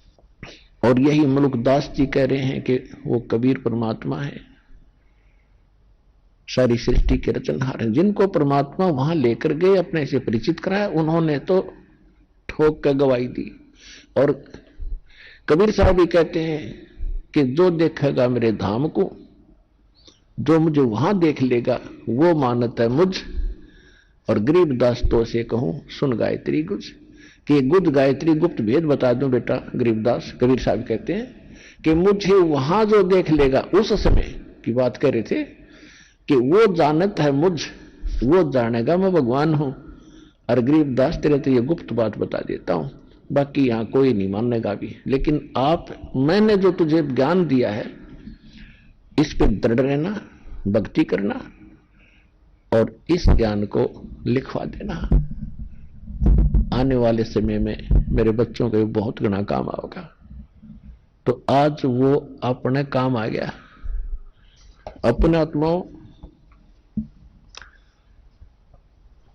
और यही मलुकदास जी कह रहे हैं कि वो कबीर परमात्मा है, सारी सृष्टि के रचनहार हैं। जिनको परमात्मा वहां लेकर गए, अपने से परिचित कराया, उन्होंने तो ठोक कर गवाही दी। और कबीर साहब भी कहते हैं कि जो देखेगा मेरे धाम को, जो मुझे वहां देख लेगा वो मानत है मुझ। और गरीबदास तो से कहूं सुन गायत्री गुज, कि गुज गायत्री गुप्त भेद बता दूं बेटा गरीबदास। कबीर साहब कहते हैं कि मुझे वहां जो देख लेगा, उस समय की बात कर रहे थे कि वो जानत है मुझ, वो जानेगा मैं भगवान हूं। और गरीबदास तेरे तो ये गुप्त बात बता देता हूं, बाकी यहां कोई नहीं मानेगा भी, लेकिन आप, मैंने जो तुझे ज्ञान दिया है इस पे दृढ़ रहना, भक्ति करना, और इस ज्ञान को लिखवा देना। आने वाले समय में मेरे बच्चों को बहुत घना काम आएगा। तो आज वो अपने काम आ गया। अपने आत्माओं,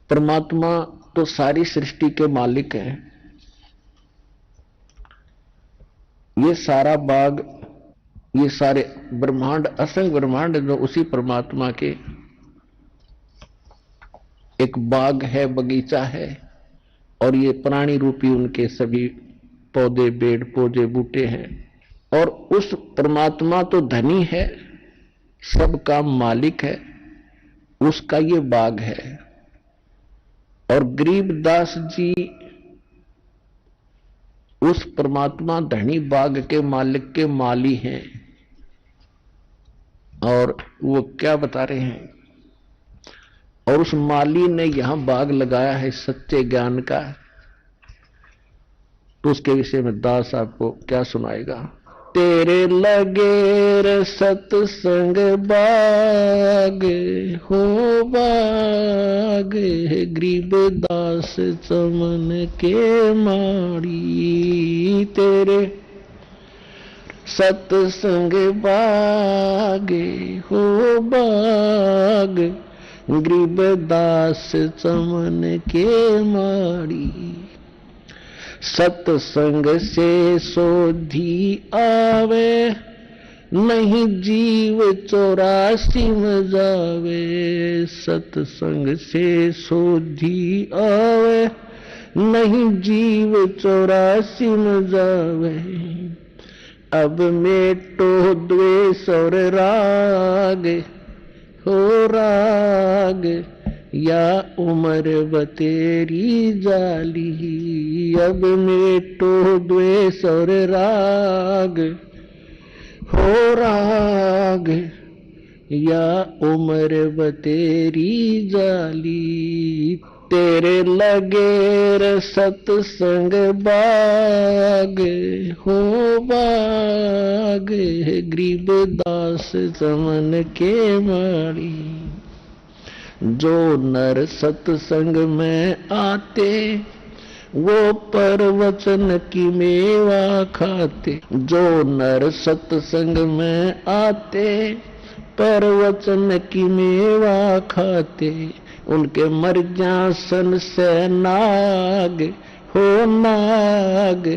परमात्मा तो सारी सृष्टि के मालिक हैं। ये सारा बाग, ये सारे ब्रह्मांड, असंख्य ब्रह्मांड जो उसी परमात्मा के एक बाग है, बगीचा है। और ये प्राणी रूपी उनके सभी पौधे, पेड़ पौधे, बूटे हैं। और उस परमात्मा तो धनी है, सबका मालिक है, उसका ये बाग है। और गरीबदास जी उस परमात्मा धनी बाग के मालिक के माली हैं। और वो क्या बता रहे हैं और उस माली ने यहां बाग लगाया है सच्चे ज्ञान का, तो उसके विषय में दास आपको क्या सुनाएगा। तेरे लगे रे सत्संग बाग हो बाग, गरीब दास चमन के माड़ी। तेरे सत्संग बाग हो बाग, गरीब दास चमन के माड़ी। सत्संग से सोधी आवे, नहीं जीव 84 में जावे। सत्संग से सोधी आवे, नहीं जीव 84 में जावे। अब मेटो द्वेष और राग हो राग, या उम्र बतेरी जाली। अब मेटो द्वेष और राग हो राग, या उम्र बतेरी जाली। तेरे लगे रे सत्संग बाग हो बाग, गरीब दास चमन के माड़ी। जो नर सत्संग में आते, वो परवचन की मेवा खाते। जो नर सत्संग में आते, परवचन की मेवा खाते। उनके मर्जासन से नाग हो नाग,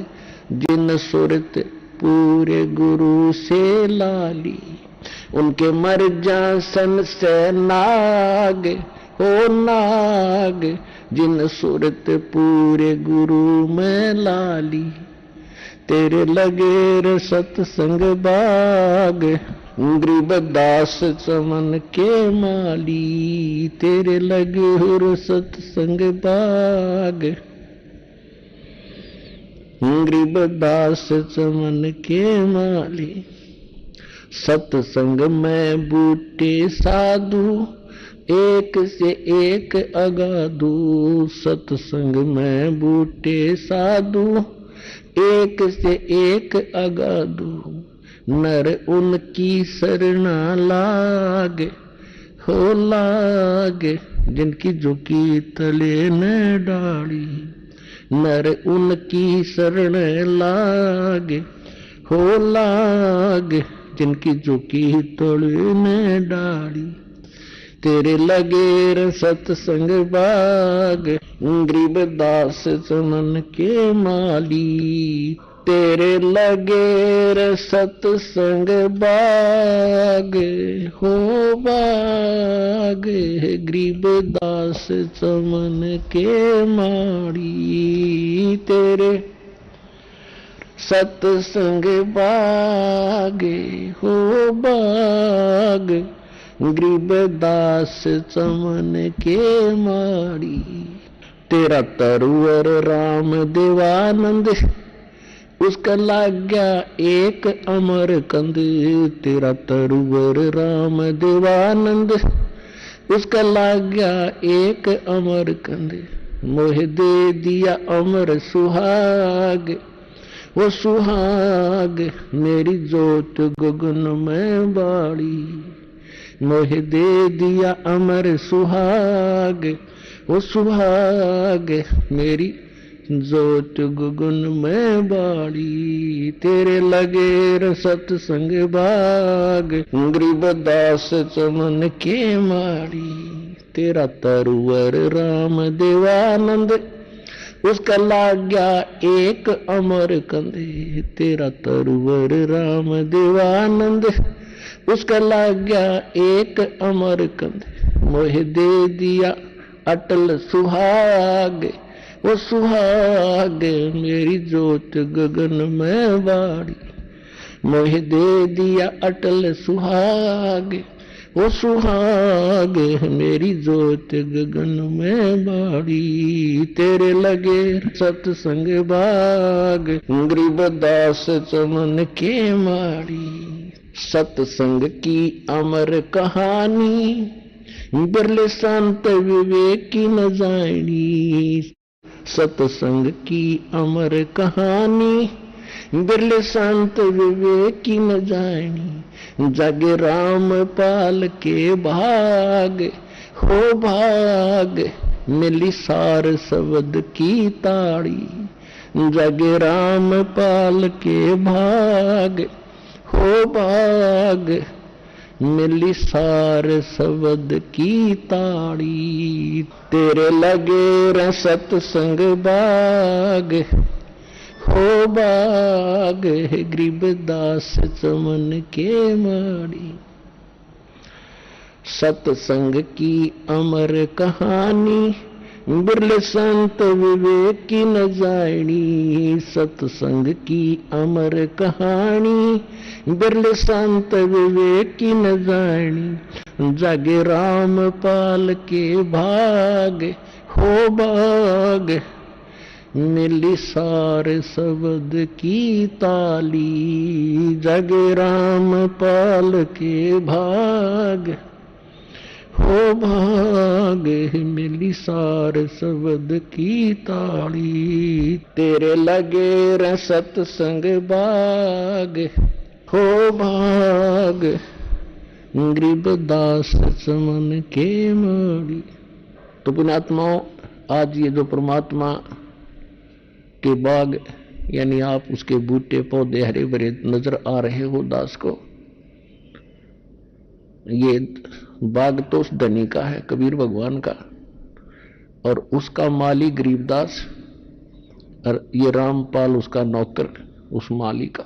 जिन सुरत पूरे गुरु से लाली। उनके मर्जासन से नाग हो नाग, जिन सुरत पूरे गुरु में लाली। तेरे लगे रे सत्संग बाग, गरीब दास चमन के माली। तेरे लगे रे सत्संग बाग, गरीब दास चमन के माली। सत्संग में बूटे साधु, एक से एक अगाधु। सत्संग में बूटे साधु, एक से एक अगाधु। नर उनकी शरणा लाग हो लाग, जिनकी झुकी तले न डाली। नर उनकी शरण लाग हो लाग, जिनकी झुकी तले न डाली। तेरे लगे रे सत्संग बाग, गरीब दास चमन के माली। तेरे लगे रे सत्संग बाग हो बाग, गरीब दास चमन के माड़ी। तेरे सत्संग बाग हो बाग, गरीब दास चमन के माड़ी। तेरा तरुवर राम देवानंद, उसका लाग गया एक अमर कंद। तेरा तरुवर राम देवानंद, उसका लाग गया एक अमर कंद। मोह दे दिया अमर सुहाग, वो सुहाग मेरी जोत गगन में बाड़ी। मोह दे दिया अमर सुहाग, वो सुहाग मेरी जोत गगन में बाड़ी। तेरे लगे रे सत्संग बाग, गरीब दास चमन के माड़ी। तेरा तरुवर राम देवानंद, उसका लाग गया एक अमर कंदे। तेरा तरुवर राम देवानंद, उसका लाग गया एक अमर कंदे। मोह दे दिया अटल सुहाग, वो सुहाग मेरी जोत गगन में बाड़ी। मोह दे दिया अटल सुहाग, वो सुहाग मेरी जोत गगन में बाड़ी। तेरे लगे सत्संग बाग, गरीब दास चमन के माड़ी। सत्संग की अमर कहानी बिरले संत विवेक की न जानी, सत्संग की अमर कहानी। बिरले संत विवेक की न जानी, जग राम पाल के भाग हो भाग, मिली सार शब्द की ताड़ी। जग राम पाल के भाग हो भाग, मिली सार शब्द की ताड़ी। तेरे लगे र सत्संग बाग हो बाग, गरीबदास चमन के माड़ी। सत्संग की अमर कहानी, बिरले संत विवेक की न जानी। सत्संग की अमर कहानी, बिरले संत विवेक की न जानी। जागे राम पाल के भाग हो भाग, मिली सार शब्द की ताली। जागे राम पाल के भाग हो भाग, मिली सार शब्द की ताड़ी। तेरे लगे र सत्संग बाग हो भाग, गरीबदास चमन के माड़ी। तो पुण्यात्माओं, आज ये जो परमात्मा के बाग यानी आप उसके बूटे पौधे हरे भरे नजर आ रहे हो दास को, ये बाग तो उस धनी का है, कबीर भगवान का, और उसका माली गरीबदास, और ये रामपाल उसका नौकर उस माली का।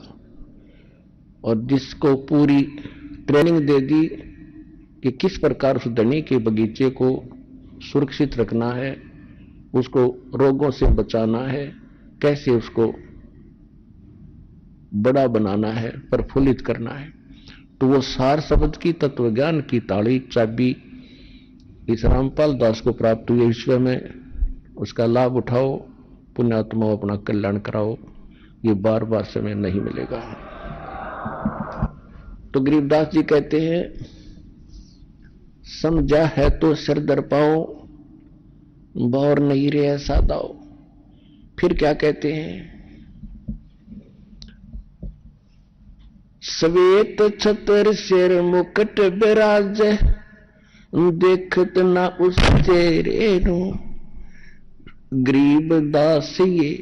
और जिसको पूरी ट्रेनिंग दे दी कि किस प्रकार उस धनी के बगीचे को सुरक्षित रखना है, उसको रोगों से बचाना है, कैसे उसको बड़ा बनाना है, प्रफुल्लित करना है। तो वो सार शब्द की तत्वज्ञान की ताड़ी चाबी इस रामपाल दास को प्राप्त हुई। विश्व में उसका लाभ उठाओ, पुण्यात्मा अपना कल्याण कराओ, ये बार बार समय नहीं मिलेगा। तो गरीबदास जी कहते हैं, समझा है तो सिर दर पाओ, बौर नहीं रे ऐसा दाओ। फिर क्या कहते हैं, श्वेत छतर सिर मुकुट बिराज, देखत ना उस चेहरे नो। गरीब दास ये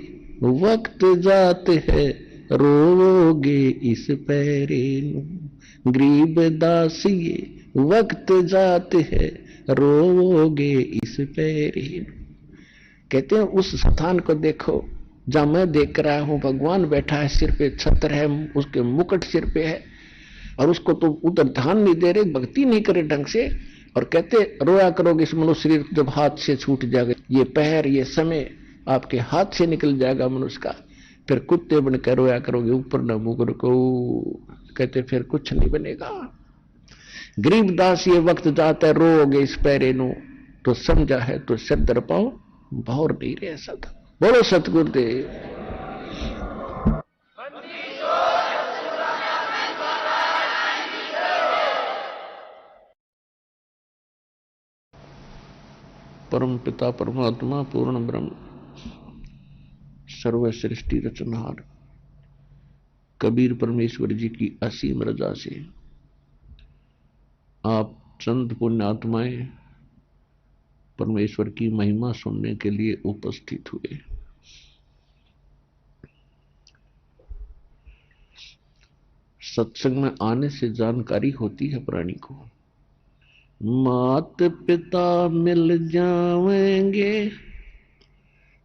वक्त जात है, रोगे इस पैरे नो। गरीब दास ये वक्त जात है, रोगे इस पैरे नो। कहते हैं उस स्थान को देखो जहां मैं देख रहा हूं, भगवान बैठा है, सिर पे छत्र है, उसके मुकुट सिर पे है, और उसको तो उधर ध्यान नहीं दे रहे, भक्ति नहीं करे ढंग से, और कहते रोया करोगे इस मनुष्य शरीर जब हाथ से छूट जाएगा, ये पैर ये समय आपके हाथ से निकल जाएगा मनुष्य का, फिर कुत्ते बनकर रोया करोगे ऊपर न मुकर को। कहते फिर कुछ नहीं बनेगा। गरीबदास ये वक्त जाता है, रोगे इस पैरे नो। तो समझा है तो सिर दर पाओ, भौर नहीं रहे ऐसा था। बोलो सतगुरुदेव। परम पिता परमात्मा पूर्ण ब्रह्म सर्व सृष्टि रचनहार कबीर परमेश्वर जी की असीम रजा से आप चंद पुण्यात्माएं परमेश्वर की महिमा सुनने के लिए उपस्थित हुए। सत्संग में आने से जानकारी होती है प्राणी को। मात पिता मिल जाएंगे,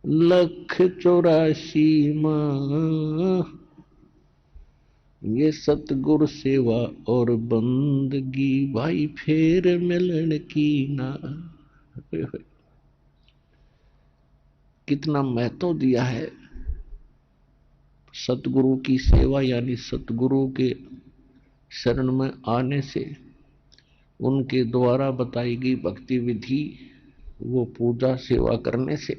1,84 माँ, ये सतगुरु सेवा और बंदगी, भाई फेर मिलन की ना। कितना महत्व दिया है सतगुरु की सेवा, यानी सतगुरु के शरण में आने से, उनके द्वारा बताई गई भक्ति विधि, वो पूजा सेवा करने से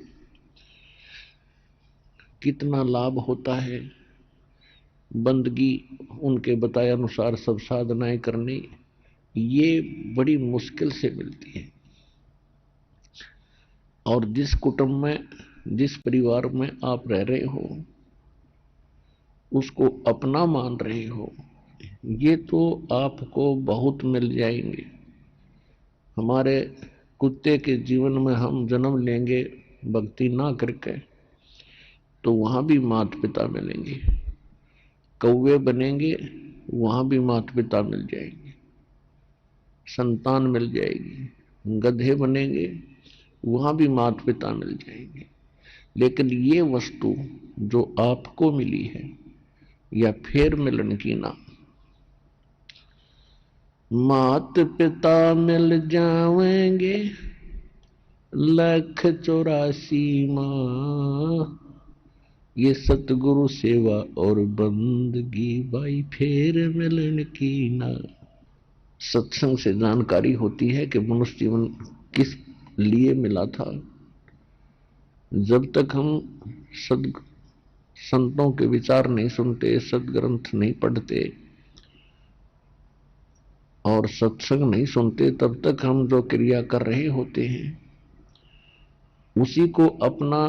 कितना लाभ होता है। बंदगी उनके बताए अनुसार सब साधनाएं करनी, ये बड़ी मुश्किल से मिलती है। और जिस कुटुंब में, जिस परिवार में आप रह रहे हो, उसको अपना मान रहे हो, ये तो आपको बहुत मिल जाएंगे। हमारे कुत्ते के जीवन में हम जन्म लेंगे भक्ति ना करके, तो वहां भी माता पिता मिलेंगे। कौवे बनेंगे, वहां भी माता पिता मिल जाएंगे, संतान मिल जाएगी। गधे बनेंगे, वहां भी माता पिता मिल जाएंगे। लेकिन ये वस्तु जो आपको मिली है, या फिर मिलन की ना, मात पिता मिल जाएंगे 1,84 माँ, ये सतगुरु सेवा और बंदगी भाई फिर मिलन की ना। सत्संग से जानकारी होती है कि मनुष्य जीवन किस लिए मिला था। जब तक हम संतों के विचार नहीं सुनते, सदग्रंथ नहीं पढ़ते और सत्संग नहीं सुनते, तब तक हम जो क्रिया कर रहे होते हैं उसी को अपना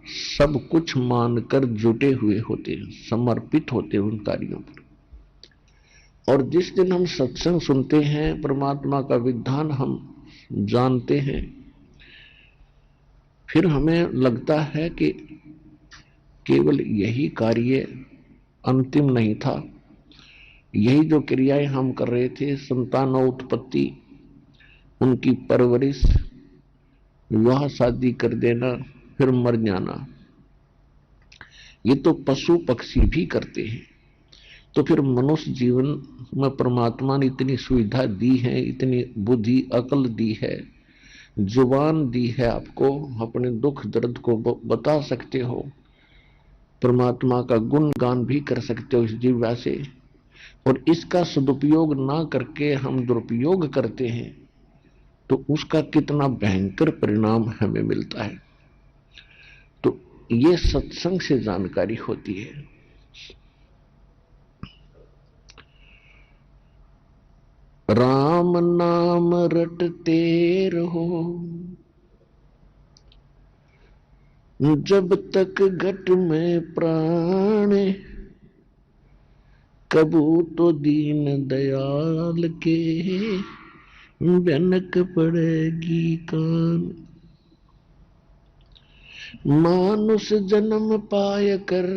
सब कुछ मानकर जुटे हुए होते हैं, समर्पित होते हैं उन कार्यों पर। और जिस दिन हम सत्संग सुनते हैं, परमात्मा का विधान हम जानते हैं, फिर हमें लगता है कि केवल यही कार्य अंतिम नहीं था। यही जो क्रियाएं हम कर रहे थे, संतानोत्पत्ति, उनकी परवरिश, विवाह शादी कर देना, फिर मर जाना, ये तो पशु पक्षी भी करते हैं। तो फिर मनुष्य जीवन में परमात्मा ने इतनी सुविधा दी है, इतनी बुद्धि अकल दी है, जुबान दी है, आपको अपने दुख दर्द को बता सकते हो, परमात्मा का गुणगान भी कर सकते हो इस जीवा से। और इसका सदुपयोग ना करके हम दुरुपयोग करते हैं, तो उसका कितना भयंकर परिणाम हमें मिलता है। तो ये सत्संग से जानकारी होती है। राम नाम रटते रहो जब तक घट में प्राण, कबू तो दीन दयाल के भनक पड़ेगी कान। मानुष जन्म पाय कर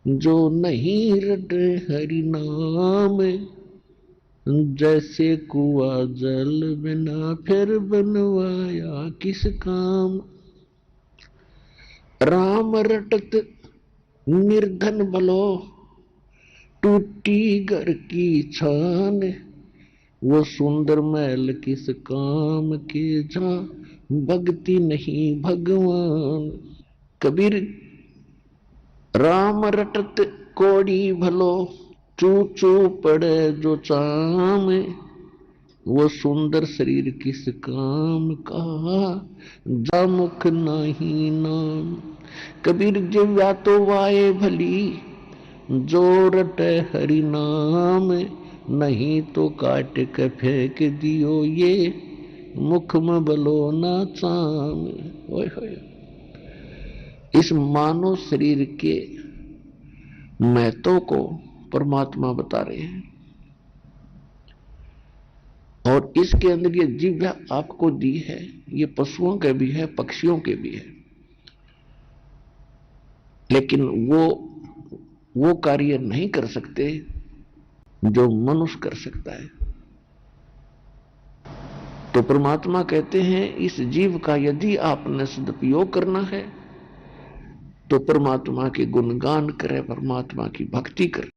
जो नहीं रटे हरि नाम, जैसे कुआ जल बिना फिर बनवाया किस काम। राम रटत निर्धन भलो टूटी घर की छान, वो सुंदर महल किस काम के जा भक्ति नहीं भगवान। कबीर, राम रटत कोड़ी भलो चू चू पड़े जो चाम, वो सुंदर शरीर किस काम का जा मुख नहीं नाम। कबीर जिव्या तो वाए भली जो रटे हरि नाम, नहीं तो काट के फेंक दियो ये मुख में बलो ना चाम। ओए होए, इस मानव शरीर के महत्व को परमात्मा बता रहे हैं। और इसके अंदर ये जिह्वा आपको दी है, ये पशुओं के भी है, पक्षियों के भी है, लेकिन वो कार्य नहीं कर सकते जो मनुष्य कर सकता है। तो परमात्मा कहते हैं इस जीव का यदि आपने सदुपयोग करना है तो परमात्मा के गुणगान करें, परमात्मा की भक्ति करें।